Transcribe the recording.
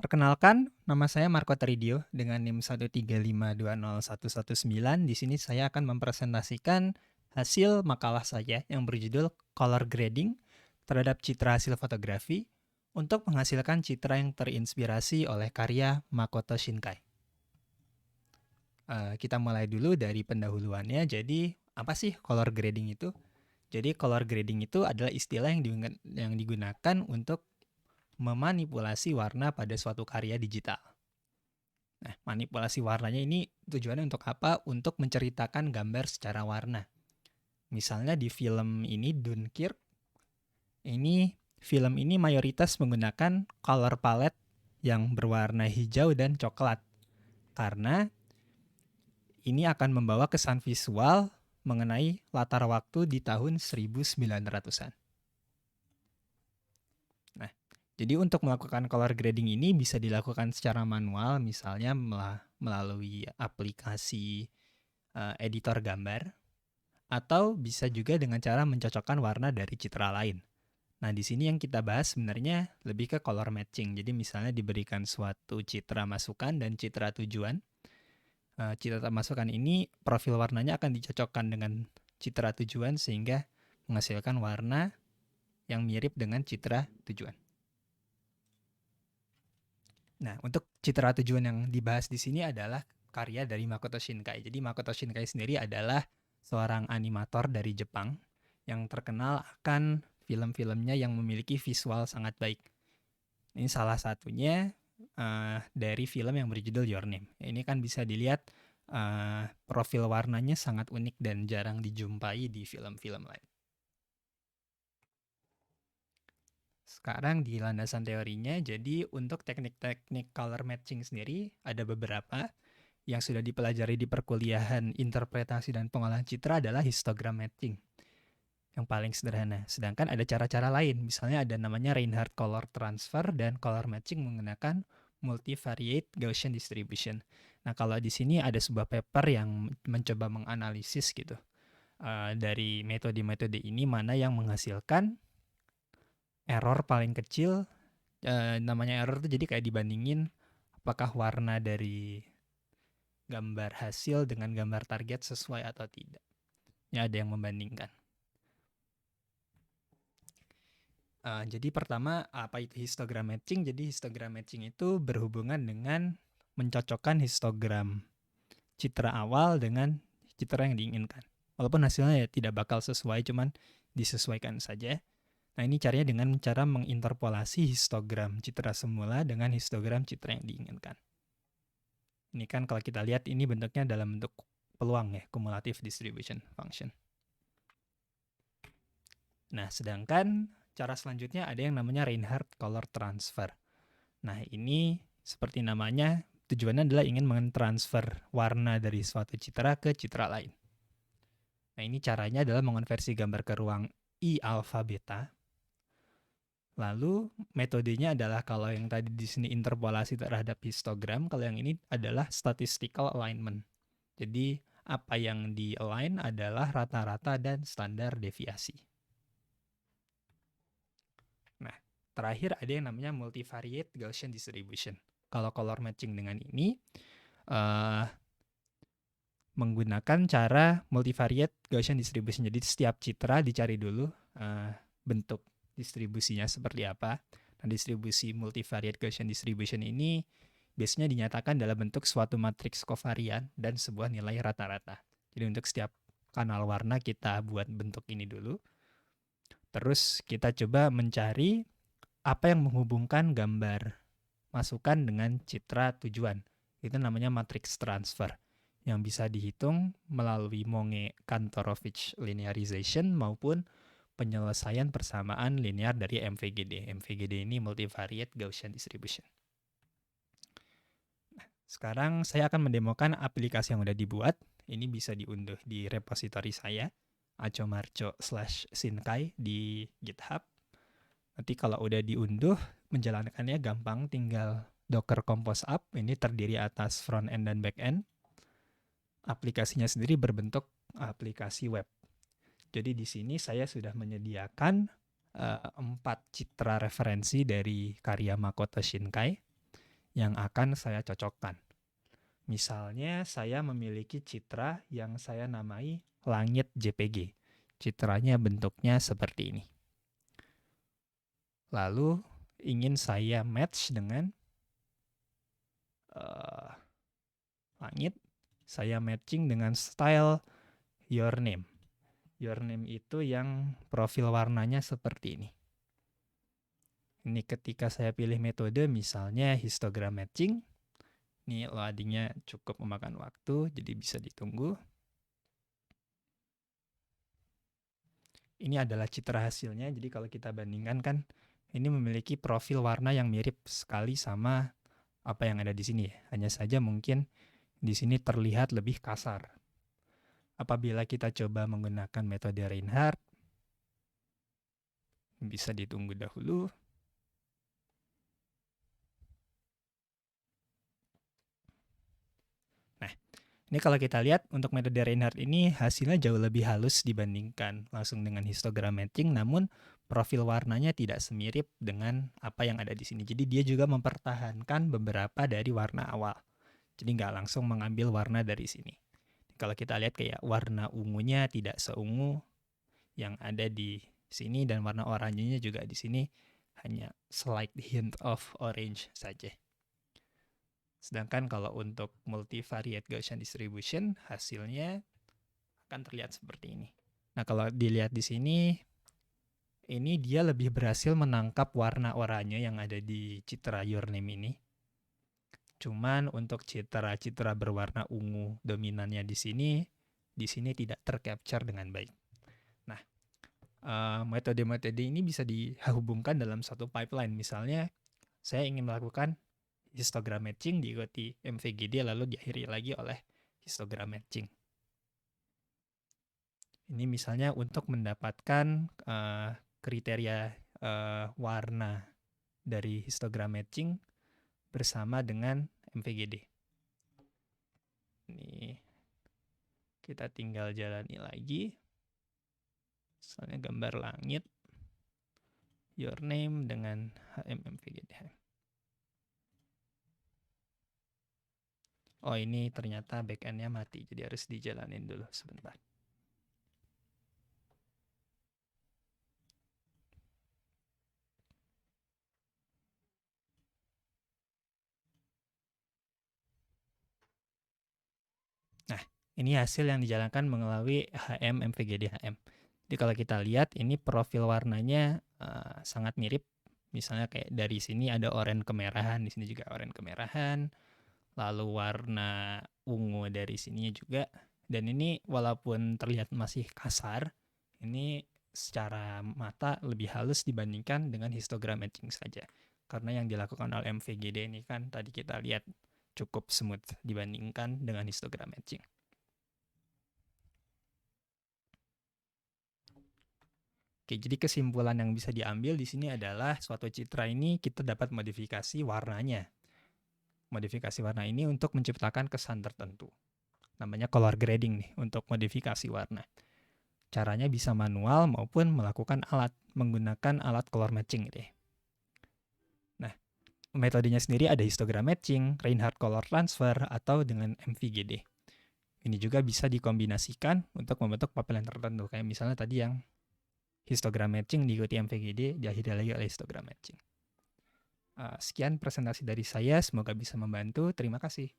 Perkenalkan, nama saya Marco Tridio dengan NIM 135201119. Di sini saya akan mempresentasikan hasil makalah saya yang berjudul Color Grading terhadap citra hasil fotografi untuk menghasilkan citra yang terinspirasi oleh karya Makoto Shinkai. Kita mulai dulu dari pendahuluannya. Jadi, apa sih color grading itu? Jadi, color grading itu adalah istilah yang digunakan untuk memanipulasi warna pada suatu karya digital. Nah, manipulasi warnanya ini tujuannya untuk apa? Untuk menceritakan gambar secara warna. Misalnya di film ini, Dunkirk, film ini mayoritas menggunakan color palette yang berwarna hijau dan coklat. Karena ini akan membawa kesan visual mengenai latar waktu di tahun 1900-an. Nah, jadi untuk melakukan color grading ini bisa dilakukan secara manual, misalnya melalui aplikasi editor gambar, atau bisa juga dengan cara mencocokkan warna dari citra lain. Nah, di sini yang kita bahas sebenarnya lebih ke color matching. Jadi misalnya diberikan suatu citra masukan dan citra tujuan. Citra masukan ini profil warnanya akan dicocokkan dengan citra tujuan sehingga menghasilkan warna yang mirip dengan citra tujuan. Nah, untuk citra tujuan yang dibahas di sini adalah karya dari Makoto Shinkai. Jadi Makoto Shinkai sendiri adalah seorang animator dari Jepang yang terkenal akan film-filmnya yang memiliki visual sangat baik. Ini salah satunya dari film yang berjudul Your Name. Ini kan bisa dilihat profil warnanya sangat unik dan jarang dijumpai di film-film lain. Sekarang di landasan teorinya, jadi untuk teknik-teknik color matching sendiri ada beberapa yang sudah dipelajari di perkuliahan interpretasi dan pengolahan citra adalah histogram matching. Yang paling sederhana. Sedangkan ada cara-cara lain, misalnya ada namanya Reinhardt color transfer dan color matching menggunakan multivariate Gaussian distribution. Nah, kalau di sini ada sebuah paper yang mencoba menganalisis gitu dari metode-metode ini mana yang menghasilkan error paling kecil. Namanya error itu jadi kayak dibandingin apakah warna dari gambar hasil dengan gambar target sesuai atau tidak. Ya, ada yang membandingkan. Jadi pertama, apa itu histogram matching? Jadi histogram matching itu berhubungan dengan mencocokkan histogram citra awal dengan citra yang diinginkan. Walaupun hasilnya ya tidak bakal sesuai, cuman disesuaikan saja. Nah, ini caranya dengan cara menginterpolasi histogram citra semula dengan histogram citra yang diinginkan. Ini kan kalau kita lihat ini bentuknya dalam bentuk peluang ya, cumulative distribution function. Nah, sedangkan cara selanjutnya ada yang namanya Reinhardt color transfer. Nah, ini seperti namanya, tujuannya adalah ingin mentransfer warna dari suatu citra ke citra lain. Nah, ini caranya adalah mengonversi gambar ke ruang I alpha beta. Lalu metodenya adalah kalau yang tadi di sini interpolasi terhadap histogram, kalau yang ini adalah statistical alignment. Jadi apa yang di-align adalah rata-rata dan standar deviasi. Nah, terakhir ada yang namanya multivariate Gaussian distribution. Kalau color matching dengan ini menggunakan cara multivariate Gaussian distribution. Jadi setiap citra dicari dulu bentuk distribusinya seperti apa. Nah, distribusi multivariate Gaussian distribution ini biasanya dinyatakan dalam bentuk suatu matriks kovarian dan sebuah nilai rata-rata. Jadi untuk setiap kanal warna kita buat bentuk ini dulu. Terus kita coba mencari apa yang menghubungkan gambar masukan dengan citra tujuan. Itu namanya matrix transfer yang bisa dihitung melalui Monge-Kantorovich linearization maupun penyelesaian persamaan linear dari MVGD. MVGD ini multivariate Gaussian distribution. Nah, sekarang saya akan mendemokan aplikasi yang sudah dibuat. Ini bisa diunduh di repositori saya, acomarco/shinkai di GitHub. Nanti kalau udah diunduh, menjalankannya gampang, tinggal Docker Compose up. Ini terdiri atas front end dan back end. Aplikasinya sendiri berbentuk aplikasi web. Jadi di sini saya sudah menyediakan 4 citra referensi dari karya Makoto Shinkai. yang akan saya cocokkan. Misalnya saya memiliki citra yang saya namai langit JPG. Citranya bentuknya seperti ini. Lalu ingin saya match dengan langit, saya matching dengan style your name. Your name itu yang profil warnanya seperti ini. Ini ketika saya pilih metode misalnya histogram matching. Ini loadingnya cukup memakan waktu, jadi bisa ditunggu. Ini adalah citra hasilnya, jadi kalau kita bandingkan kan ini memiliki profil warna yang mirip sekali sama apa yang ada di sini. Hanya saja mungkin di sini terlihat lebih kasar. Apabila kita coba menggunakan metode Reinhardt, bisa ditunggu dahulu. Nah, ini kalau kita lihat untuk metode Reinhardt ini hasilnya jauh lebih halus dibandingkan langsung dengan histogram matching, namun profil warnanya tidak semirip dengan apa yang ada di sini. Jadi dia juga mempertahankan beberapa dari warna awal. Jadi nggak langsung mengambil warna dari sini. Kalau kita lihat kayak warna ungunya tidak seungu yang ada di sini dan warna oranyenya juga di sini hanya slight hint of orange saja. Sedangkan kalau untuk multivariate Gaussian distribution hasilnya akan terlihat seperti ini. Nah, kalau dilihat di sini ini dia lebih berhasil menangkap warna oranye yang ada di citra your name ini. Cuman untuk citra-citra berwarna ungu dominannya di sini tidak tercapture dengan baik. Nah, metode-metode ini bisa dihubungkan dalam satu pipeline. Misalnya, saya ingin melakukan histogram matching diikuti MVGD lalu diakhiri lagi oleh histogram matching. Ini misalnya untuk mendapatkan kriteria warna dari histogram matching bersama dengan MVGD. Ini kita tinggal jalani lagi. Misalnya gambar langit, your name dengan HM-MVGD. Oh, ini ternyata backend-nya mati, jadi harus dijalanin dulu sebentar. Nah, ini hasil yang dijalankan melalui HM-MVGD-HM. Jadi kalau kita lihat, ini profil warnanya sangat mirip. Misalnya kayak dari sini ada oranye kemerahan, di sini juga oranye kemerahan. Lalu warna ungu dari sini juga. Dan ini walaupun terlihat masih kasar, ini secara mata lebih halus dibandingkan dengan histogram matching saja. Karena yang dilakukan oleh MVGD ini kan tadi kita lihat cukup smooth dibandingkan dengan histogram matching. Oke, jadi kesimpulan yang bisa diambil di sini adalah suatu citra ini kita dapat modifikasi warnanya. Modifikasi warna ini untuk menciptakan kesan tertentu. Namanya color grading nih untuk modifikasi warna. Caranya bisa manual maupun menggunakan alat color matching deh. Nah, metodenya sendiri ada histogram matching, Reinhardt color transfer, atau dengan MVGD. Ini juga bisa dikombinasikan untuk membentuk pipeline tertentu. Kayak misalnya tadi yang histogram matching diikuti MVGD, diakhiri lagi oleh histogram matching. Sekian presentasi dari saya, semoga bisa membantu. Terima kasih.